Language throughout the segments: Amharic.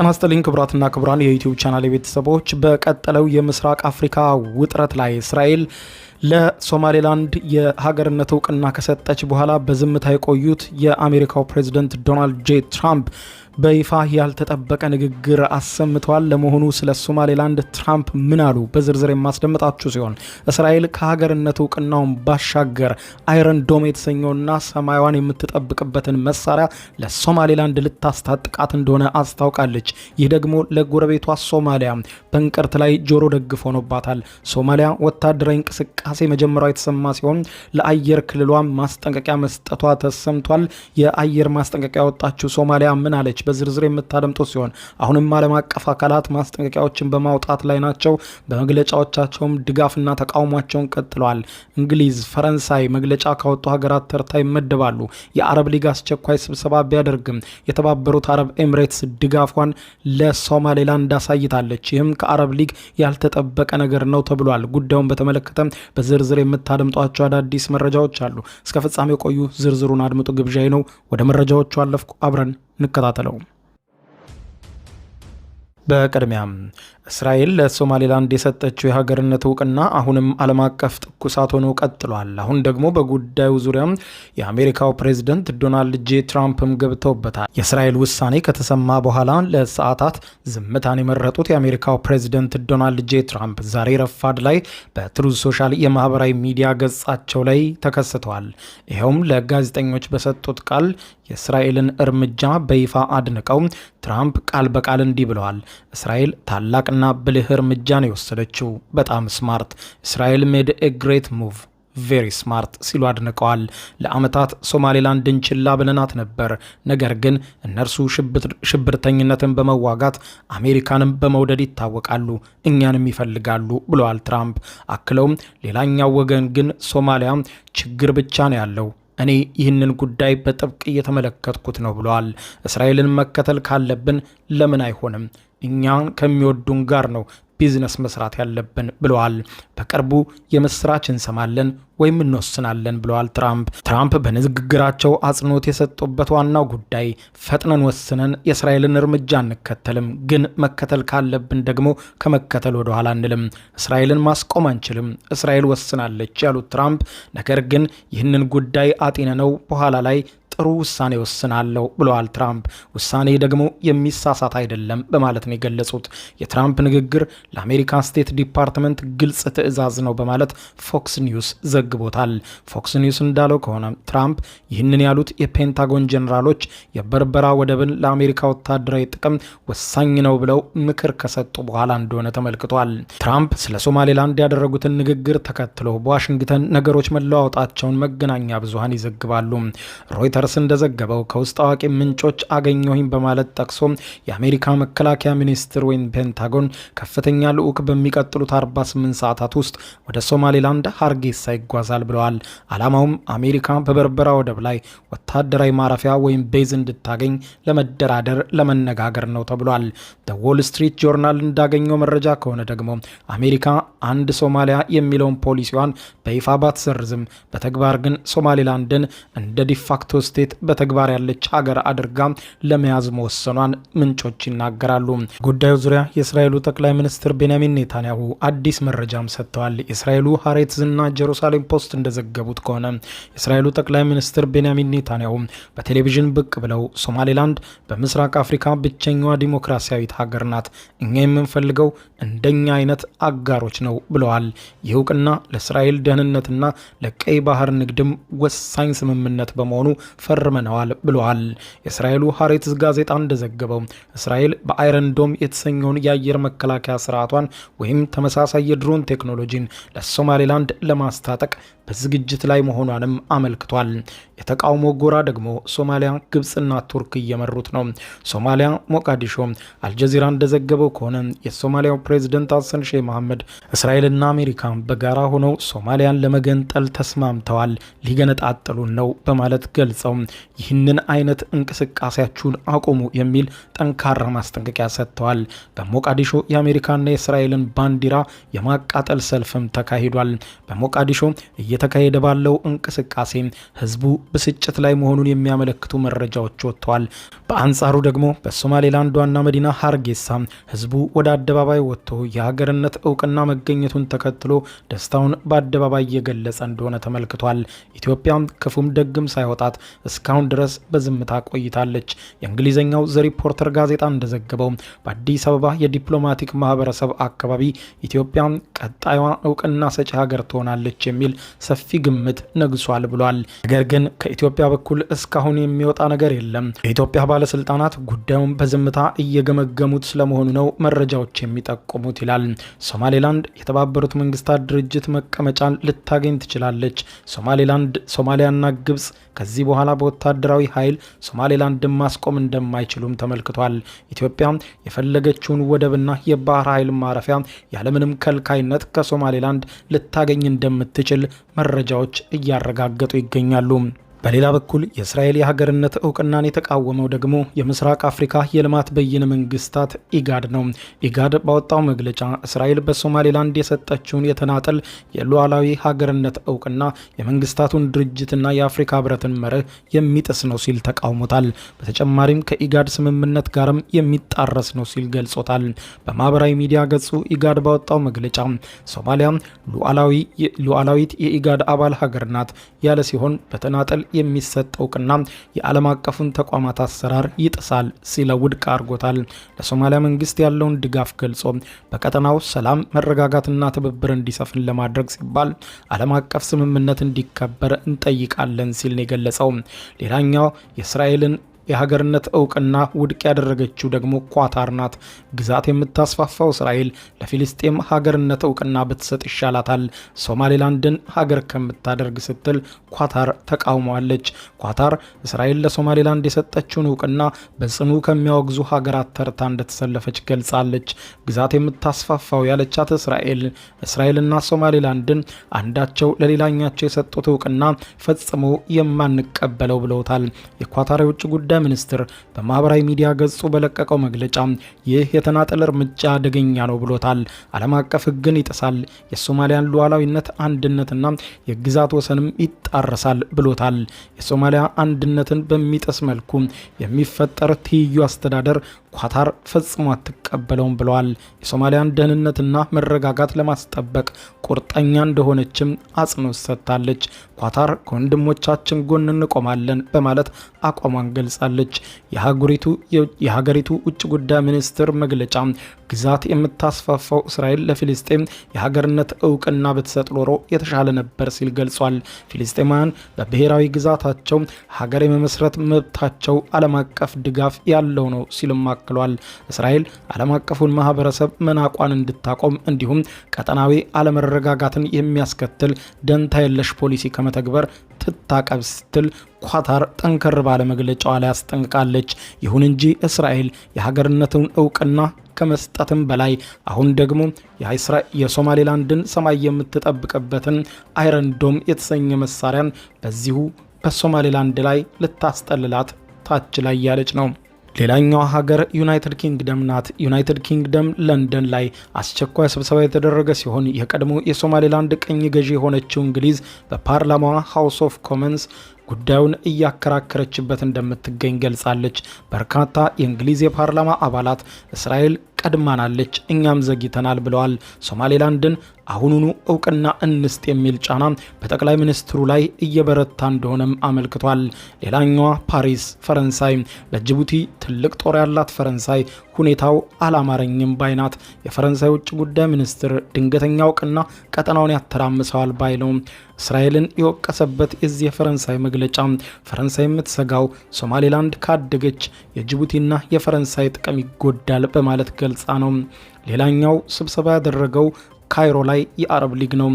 ይስጥልኝ ክቡራትና ክቡራን የዩቲዩብ ቻናል ቤተሰቦች፣ በቀጠለው የምስራቅ አፍሪካ ውጥረት ላይ እስራኤል ለሶማሌላንድ የሀገርነት እውቅና ከሰጠች በኋላ በዝምታ የቆዩት የአሜሪካው ፕሬዝዳንት ዶናልድ ጄ ትራምፕ በይፋ ያልተጠበቀ ንግግር አሰምተዋል። ለመሆኑ ስለ ሶማሌላንድ ትራምፕ ምን አሉ? በዝርዝር የማስደምጣችሁ ሲሆን እስራኤል ከሀገርነት እውቅናውን ባሻገር አይረን ዶም የተሰኘውና ሰማያዋን የምትጠብቅበትን መሳሪያ ለሶማሌላንድ ልታስታጥቃት እንደሆነ አስታውቃለች። ይህ ደግሞ ለጎረቤቷ ሶማሊያ በእንቅርት ላይ ጆሮ ደግፍ ሆኖባታል። ሶማሊያ ወታደራዊ እንቅስቃሴ መጀመሪያ የተሰማ ሲሆን ለአየር ክልሏ ማስጠንቀቂያ መስጠቷ ተሰምቷል። የአየር ማስጠንቀቂያ ያወጣችው ሶማሊያ ምን አለች? በዝርዝር የምታደምጡ ሲሆን አሁንም ዓለም አቀፍ አካላት ማስጠንቀቂያዎችን በማውጣት ላይ ናቸው። በመግለጫዎቻቸውም ድጋፍና ተቃውሟቸውን ቀጥለዋል። እንግሊዝ፣ ፈረንሳይ መግለጫ ካወጡ ሀገራት ተርታ ይመደባሉ። የአረብ ሊግ አስቸኳይ ስብሰባ ቢያደርግም የተባበሩት አረብ ኤምሬትስ ድጋፏን ለሶማሌላንድ አሳይታለች። ይህም ከአረብ ሊግ ያልተጠበቀ ነገር ነው ተብሏል። ጉዳዩን በተመለከተ በዝርዝር የምታደምጧቸው አዳዲስ መረጃዎች አሉ። እስከ ፍጻሜ ቆዩ። ዝርዝሩን አድምጡ ግብዣዬ ነው። ወደ መረጃዎቹ አለፍኩ። አብረን እንከታተለው። በቅድሚያም እስራኤል ለሶማሌላንድ የሰጠችው የሀገርነት እውቅና አሁንም ዓለም አቀፍ ትኩሳት ሆኖ ቀጥሏል። አሁን ደግሞ በጉዳዩ ዙሪያ የአሜሪካው ፕሬዝዳንት ዶናልድ ጄ ትራምፕም ገብተውበታል። የእስራኤል ውሳኔ ከተሰማ በኋላ ለሰዓታት ዝምታን የመረጡት የአሜሪካው ፕሬዝዳንት ዶናልድ ጄ ትራምፕ ዛሬ ረፋድ ላይ በትሩዝ ሶሻል የማህበራዊ ሚዲያ ገጻቸው ላይ ተከስተዋል። ይኸውም ለጋዜጠኞች በሰጡት ቃል የእስራኤልን እርምጃ በይፋ አድንቀው ትራምፕ ቃል በቃል እንዲህ ብለዋል። እስራኤል ታላቅና ብልህ እርምጃን የወሰደችው በጣም ስማርት፣ እስራኤል ሜድ ኤ ግሬት ሙቭ ቬሪ ስማርት ሲሉ አድንቀዋል። ለዓመታት ሶማሌላንድን ችላ ብለናት ነበር፣ ነገር ግን እነርሱ ሽብርተኝነትን በመዋጋት አሜሪካንም በመውደድ ይታወቃሉ፣ እኛንም ይፈልጋሉ ብለዋል ትራምፕ። አክለውም ሌላኛው ወገን ግን ሶማሊያ ችግር ብቻ ነው ያለው፣ እኔ ይህንን ጉዳይ በጥብቅ እየተመለከትኩት ነው ብለዋል። እስራኤልን መከተል ካለብን ለምን አይሆንም? እኛን ከሚወዱን ጋር ነው ቢዝነስ መስራት ያለብን ብለዋል። በቅርቡ የምስራች እንሰማለን ወይም እንወስናለን ብለዋል ትራምፕ በንግግራቸው አጽንኦት የሰጡበት ዋናው ጉዳይ ፈጥነን ወስነን የእስራኤልን እርምጃ አንከተልም፣ ግን መከተል ካለብን ደግሞ ከመከተል ወደ ኋላ አንልም። እስራኤልን ማስቆም አንችልም፣ እስራኤል ወስናለች ያሉት ትራምፕ ነገር ግን ይህንን ጉዳይ አጤነነው በኋላ ላይ ጥሩ ውሳኔ ወስናለሁ ብለዋል ትራምፕ። ውሳኔ ደግሞ የሚሳሳት አይደለም በማለት ነው የገለጹት። የትራምፕ ንግግር ለአሜሪካ ስቴት ዲፓርትመንት ግልጽ ትዕዛዝ ነው በማለት ፎክስ ኒውስ ዘግቦታል። ፎክስ ኒውስ እንዳለው ከሆነ ትራምፕ ይህንን ያሉት የፔንታጎን ጀኔራሎች የበርበራ ወደብን ለአሜሪካ ወታደራዊ ጥቅም ወሳኝ ነው ብለው ምክር ከሰጡ በኋላ እንደሆነ ተመልክቷል። ትራምፕ ስለ ሶማሌላንድ ያደረጉትን ንግግር ተከትሎ በዋሽንግተን ነገሮች መለዋወጣቸውን መገናኛ ብዙሃን ይዘግባሉ። ሮይተርስ እንደዘገበው ከውስጥ አዋቂ ምንጮች አገኘሁኝ በማለት ጠቅሶ የአሜሪካ መከላከያ ሚኒስትር ወይም ፔንታጎን ከፍተኛ ልዑክ በሚቀጥሉት 48 ሰዓታት ውስጥ ወደ ሶማሌላንድ ሃርጌሳ ይጓዛል ብለዋል። ዓላማውም አሜሪካ በበርበራ ወደብ ላይ ወታደራዊ ማረፊያ ወይም ቤዝ እንድታገኝ ለመደራደር ለመነጋገር ነው ተብሏል። ዎል ስትሪት ጆርናል እንዳገኘው መረጃ ከሆነ ደግሞ አሜሪካ አንድ ሶማሊያ የሚለውን ፖሊሲዋን በይፋ ባትሰርዝም በተግባር ግን ሶማሌላንድን እንደ ዲፋክቶ ስቴት በተግባር ያለች ሀገር አድርጋ ለመያዝ መወሰኗን ምንጮች ይናገራሉ። ጉዳዩ ዙሪያ የእስራኤሉ ጠቅላይ ሚኒስትር ቤንያሚን ኔታንያሁ አዲስ መረጃም ሰጥተዋል። የእስራኤሉ ሃሬትዝ እና ጀሩሳሌም ፖስት እንደዘገቡት ከሆነ የእስራኤሉ ጠቅላይ ሚኒስትር ቤንያሚን ኔታንያሁ በቴሌቪዥን ብቅ ብለው ሶማሌላንድ በምስራቅ አፍሪካ ብቸኛዋ ዲሞክራሲያዊት ሀገር ናት፣ እኛ የምንፈልገው እንደኛ አይነት አጋሮች ነው ብለዋል። ይህ እውቅና ለእስራኤል ደህንነትና ለቀይ ባህር ንግድም ወሳኝ ስምምነት በመሆኑ ፈርመነዋል ብለዋል። የእስራኤሉ ሃሬትዝ ጋዜጣ እንደዘገበው እስራኤል በአይረን ዶም የተሰኘውን የአየር መከላከያ ስርዓቷን ወይም ተመሳሳይ የድሮን ቴክኖሎጂን ለሶማሌላንድ ለማስታጠቅ በዝግጅት ላይ መሆኗንም አመልክቷል። የተቃውሞ ጎራ ደግሞ ሶማሊያ፣ ግብጽና ቱርክ እየመሩት ነው። ሶማሊያ ሞቃዲሾ አልጀዚራ እንደዘገበው ከሆነ የሶማሊያው ፕሬዝዳንት ሐሰን ሼህ መሐመድ እስራኤልና አሜሪካ በጋራ ሆነው ሶማሊያን ለመገንጠል ተስማምተዋል፣ ሊገነጣጠሉን ነው በማለት ገልጸው ይህንን አይነት እንቅስቃሴያችሁን አቁሙ የሚል ጠንካራ ማስጠንቀቂያ ሰጥተዋል። በሞቃዲሾ የአሜሪካና የእስራኤልን ባንዲራ የማቃጠል ሰልፍም ተካሂዷል። በሞቃዲሾ እየተካሄደ ባለው እንቅስቃሴ ህዝቡ ብስጭት ላይ መሆኑን የሚያመለክቱ መረጃዎች ወጥተዋል። በአንጻሩ ደግሞ በሶማሌላንድ ዋና መዲና ሀርጌሳ ህዝቡ ወደ አደባባይ ወጥቶ የሀገርነት እውቅና መገኘቱን ተከትሎ ደስታውን በአደባባይ እየገለጸ እንደሆነ ተመልክቷል። ኢትዮጵያ ክፉም ደግም ሳይወጣት እስካሁን ድረስ በዝምታ ቆይታለች። የእንግሊዝኛው ዘ ሪፖርተር ጋዜጣ እንደዘገበው በአዲስ አበባ የዲፕሎማቲክ ማህበረሰብ አካባቢ ኢትዮጵያ ቀጣዩዋ እውቅና ሰጪ ሀገር ትሆናለች የሚል ሰፊ ግምት ነግሷል ብሏል። ነገር ግን ከኢትዮጵያ በኩል እስካሁን የሚወጣ ነገር የለም። የኢትዮጵያ ባለስልጣናት ጉዳዩን በዝምታ እየገመገሙት ስለመሆኑ ነው መረጃዎች የሚጠቁሙት ይላል። ሶማሌላንድ የተባበሩት መንግስታት ድርጅት መቀመጫን ልታገኝ ትችላለች። ሶማሊያና ግብጽ ከዚህ በኋላ በወታደራዊ ኃይል ሶማሌላንድን ማስቆም እንደማይችሉም ተመልክቷል። ኢትዮጵያ የፈለገችውን ወደብና የባህር ኃይል ማረፊያ ያለምንም ከልካይነት ከሶማሌላንድ ልታገኝ እንደምትችል መረጃዎች እያረጋገጡ ይገኛሉ። በሌላ በኩል የእስራኤል የሀገርነት እውቅናን የተቃወመው ደግሞ የምስራቅ አፍሪካ የልማት በይነ መንግስታት ኢጋድ ነው። ኢጋድ ባወጣው መግለጫ እስራኤል በሶማሌላንድ የሰጠችውን የተናጠል የሉዓላዊ ሀገርነት እውቅና የመንግስታቱን ድርጅትና የአፍሪካ ህብረትን መርህ የሚጥስ ነው ሲል ተቃውሞታል። በተጨማሪም ከኢጋድ ስምምነት ጋርም የሚጣረስ ነው ሲል ገልጾታል። በማህበራዊ ሚዲያ ገጹ ኢጋድ ባወጣው መግለጫ ሶማሊያ ሉዓላዊት የኢጋድ አባል ሀገር ናት ያለ ሲሆን በተናጠል የሚሰጥ እውቅና የዓለም አቀፉን ተቋማት አሰራር ይጥሳል ሲል ውድቅ አድርጎታል። ለሶማሊያ መንግስት ያለውን ድጋፍ ገልጾ በቀጠናው ሰላም፣ መረጋጋትና ትብብር እንዲሰፍን ለማድረግ ሲባል ዓለም አቀፍ ስምምነት እንዲከበር እንጠይቃለን ሲል ነው የገለጸው። ሌላኛው የእስራኤልን የሀገርነት እውቅና ውድቅ ያደረገችው ደግሞ ኳታር ናት። ግዛት የምታስፋፋው እስራኤል ለፊልስጤም ሀገርነት እውቅና ብትሰጥ ይሻላታል ሶማሌላንድን ሀገር ከምታደርግ ስትል ኳታር ተቃውሟለች። ኳታር እስራኤል ለሶማሌላንድ የሰጠችውን እውቅና በጽኑ ከሚያወግዙ ሀገራት ተርታ እንደተሰለፈች ገልጻለች። ግዛት የምታስፋፋው ያለቻት እስራኤልና ሶማሌላንድን አንዳቸው ለሌላኛቸው የሰጡት እውቅና ፈጽሞ የማንቀበለው ብለውታል። የኳታር የውጭ ጉዳይ ሚኒስትር በማህበራዊ ሚዲያ ገጹ በለቀቀው መግለጫ ይህ የተናጠል እርምጃ አደገኛ ነው ብሎታል። ዓለም አቀፍ ሕግን ይጥሳል፣ የሶማሊያን ሉዓላዊነት አንድነትና የግዛት ወሰንም ይጣረሳል ብሎታል። የሶማሊያ አንድነትን በሚጥስ መልኩ የሚፈጠር ትይዩ አስተዳደር ኳታር ፈጽሞ አትቀበለውም ብለዋል። የሶማሊያን ደህንነትና መረጋጋት ለማስጠበቅ ቁርጠኛ እንደሆነችም አጽንኦት ሰጥታለች። ኳታር ከወንድሞቻችን ጎን እንቆማለን በማለት አቋሟን ገልጻለች። የሀገሪቱ ውጭ ጉዳይ ሚኒስትር መግለጫ ግዛት የምታስፋፋው እስራኤል ለፊልስጤም የሀገርነት እውቅና ብትሰጥ ኖሮ የተሻለ ነበር ሲል ገልጿል። ፊልስጤማውያን በብሔራዊ ግዛታቸው ሀገር የመመስረት መብታቸው ዓለም አቀፍ ድጋፍ ያለው ነው ሲልም አክሏል። እስራኤል ዓለም አቀፉን ማህበረሰብ መናቋን እንድታቆም እንዲሁም ቀጠናዊ አለመረጋጋትን የሚያስከትል ደንታ የለሽ ፖሊሲ ከመተግበር ትታቀብ ስትል ኳታር ጠንከር ባለ መግለጫዋ ላይ አስጠንቅቃለች። ይሁን እንጂ እስራኤል የሀገርነትን እውቅና ከመስጠትም በላይ አሁን ደግሞ የሶማሌላንድን ሰማይ የምትጠብቅበትን አይረንዶም የተሰኘ መሳሪያን በዚሁ በሶማሌላንድ ላይ ልታስጠልላት ታች ላይ ያለች ነው። ሌላኛው ሀገር ዩናይትድ ኪንግደም ናት። ዩናይትድ ኪንግደም ለንደን ላይ አስቸኳይ ስብሰባ የተደረገ ሲሆን የቀድሞ የሶማሌላንድ ቅኝ ገዢ የሆነችው እንግሊዝ በፓርላማዋ ሃውስ ኦፍ ኮመንስ ጉዳዩን እያከራከረችበት እንደምትገኝ ገልጻለች። በርካታ የእንግሊዝ የፓርላማ አባላት እስራኤል ቀድማናለች፣ እኛም ዘግይተናል ብለዋል። ሶማሌላንድን አሁኑኑ እውቅና እንስጥ የሚል ጫና በጠቅላይ ሚኒስትሩ ላይ እየበረታ እንደሆነም አመልክቷል። ሌላኛዋ ፓሪስ ፈረንሳይ፣ በጅቡቲ ትልቅ ጦር ያላት ፈረንሳይ ሁኔታው አላማረኝም ባይናት። የፈረንሳይ ውጭ ጉዳይ ሚኒስትር ድንገተኛ እውቅና ቀጠናውን ያተራምሰዋል ባይ ነው። እስራኤልን የወቀሰበት የዚህ የፈረንሳይ መግለጫ ፈረንሳይ የምትሰጋው ሶማሌላንድ ካደገች የጅቡቲና የፈረንሳይ ጥቅም ይጎዳል በማለት ገልጻ ነው። ሌላኛው ስብሰባ ያደረገው ካይሮ ላይ የአረብ ሊግ ነው።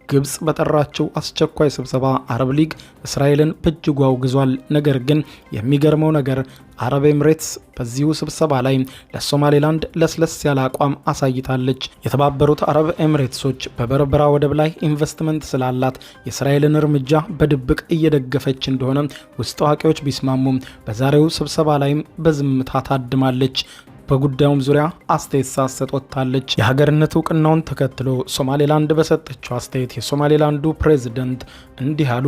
ግብጽ በጠራችው አስቸኳይ ስብሰባ አረብ ሊግ እስራኤልን በእጅጉ አውግዟል። ነገር ግን የሚገርመው ነገር አረብ ኤምሬትስ በዚሁ ስብሰባ ላይ ለሶማሌላንድ ለስለስ ያለ አቋም አሳይታለች። የተባበሩት አረብ ኤምሬትሶች በበርበራ ወደብ ላይ ኢንቨስትመንት ስላላት የእስራኤልን እርምጃ በድብቅ እየደገፈች እንደሆነ ውስጥ አዋቂዎች ቢስማሙም በዛሬው ስብሰባ ላይም በዝምታ ታድማለች። በጉዳዩም ዙሪያ አስተያየት ሳትሰጥ ወጥታለች። የሀገርነት እውቅናውን ተከትሎ ሶማሌላንድ በሰጠችው አስተያየት የሶማሌላንዱ ፕሬዝዳንት እንዲህ አሉ።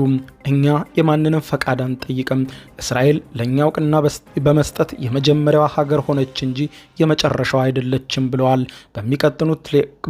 እኛ የማንንም ፈቃድ አንጠይቅም። እስራኤል ለእኛ እውቅና በመስጠት የመጀመሪያዋ ሀገር ሆነች እንጂ የመጨረሻዋ አይደለችም ብለዋል።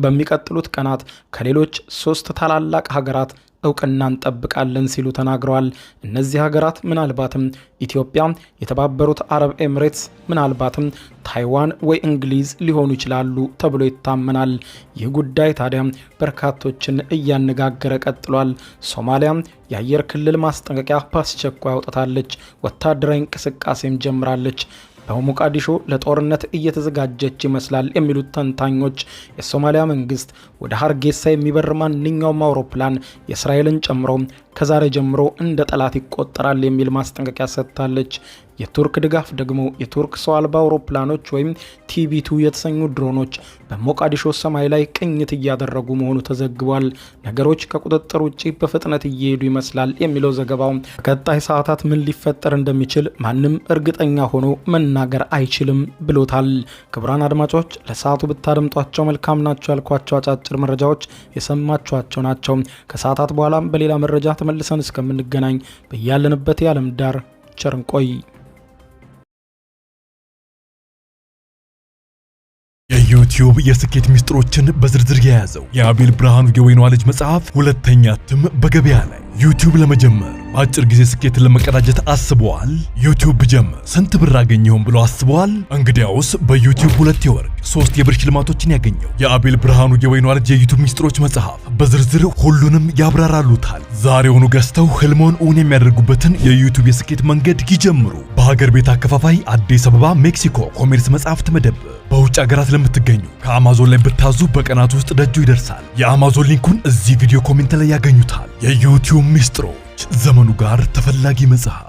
በሚቀጥሉት ቀናት ከሌሎች 3 ታላላቅ ሀገራት እውቅና እንጠብቃለን ሲሉ ተናግረዋል። እነዚህ ሀገራት ምናልባትም ኢትዮጵያ፣ የተባበሩት አረብ ኤምሬትስ፣ ምናልባትም ታይዋን ወይ እንግሊዝ ሊሆኑ ይችላሉ ተብሎ ይታመናል። ይህ ጉዳይ ታዲያ በርካቶችን እያነጋገረ ቀጥሏል። ሶማሊያ የአየር ክልል ማስጠንቀቂያ በአስቸኳይ አውጥታለች። ወታደራዊ እንቅስቃሴም ጀምራለች። በሞቃዲሾ ለጦርነት እየተዘጋጀች ይመስላል የሚሉት ተንታኞች የሶማሊያ መንግስት ወደ ሀርጌሳ የሚበር ማንኛውም አውሮፕላን የእስራኤልን ጨምሮ ከዛሬ ጀምሮ እንደ ጠላት ይቆጠራል የሚል ማስጠንቀቂያ ሰጥታለች። የቱርክ ድጋፍ ደግሞ የቱርክ ሰው አልባ አውሮፕላኖች ወይም ቲቪ2 የተሰኙ ድሮኖች በሞቃዲሾ ሰማይ ላይ ቅኝት እያደረጉ መሆኑ ተዘግቧል። ነገሮች ከቁጥጥር ውጪ በፍጥነት እየሄዱ ይመስላል የሚለው ዘገባው በቀጣይ ሰዓታት ምን ሊፈጠር እንደሚችል ማንም እርግጠኛ ሆኖ መናገር አይችልም ብሎታል። ክቡራን አድማጮች ለሰዓቱ ብታደምጧቸው መልካም ናቸው ያልኳቸው አጫጭር መረጃዎች የሰማችኋቸው ናቸው። ከሰዓታት በኋላም በሌላ መረጃ ተመልሰን እስከምንገናኝ በያለንበት የዓለም ዳር ቸር እንቆይ። የዩቲዩብ የስኬት ሚስጥሮችን በዝርዝር የያዘው የአቤል ብርሃኑ የወይኗ ልጅ መጽሐፍ ሁለተኛ እትም በገበያ ላይ። ዩቲዩብ ለመጀመር በአጭር ጊዜ ስኬትን ለመቀዳጀት አስበዋል? ዩቲዩብ ብጀምር ስንት ብር አገኘሁም ብሎ አስበዋል? እንግዲያውስ በዩቲዩብ 2 የወርቅ 3 የብር ሽልማቶችን ያገኘው የአቤል ብርሃኑ የወይኗ ልጅ የዩቲዩብ ሚስጥሮች መጽሐፍ በዝርዝር ሁሉንም ያብራራሉታል። ዛሬውኑ ገዝተው ህልሞን እውን የሚያደርጉበትን የዩቲዩብ የስኬት መንገድ ይጀምሩ። በሀገር ቤት አከፋፋይ አዲስ አበባ ሜክሲኮ ኮሜርስ መጽሐፍት መደብር። በውጭ ሀገራት ለምትገኙ ከአማዞን ላይ ብታዙ በቀናት ውስጥ ደጁ ይደርሳል። የአማዞን ሊንኩን እዚህ ቪዲዮ ኮሜንት ላይ ያገኙታል። የዩቲዩብ ሚስጥሮች ዘመኑ ጋር ተፈላጊ መጽሐፍ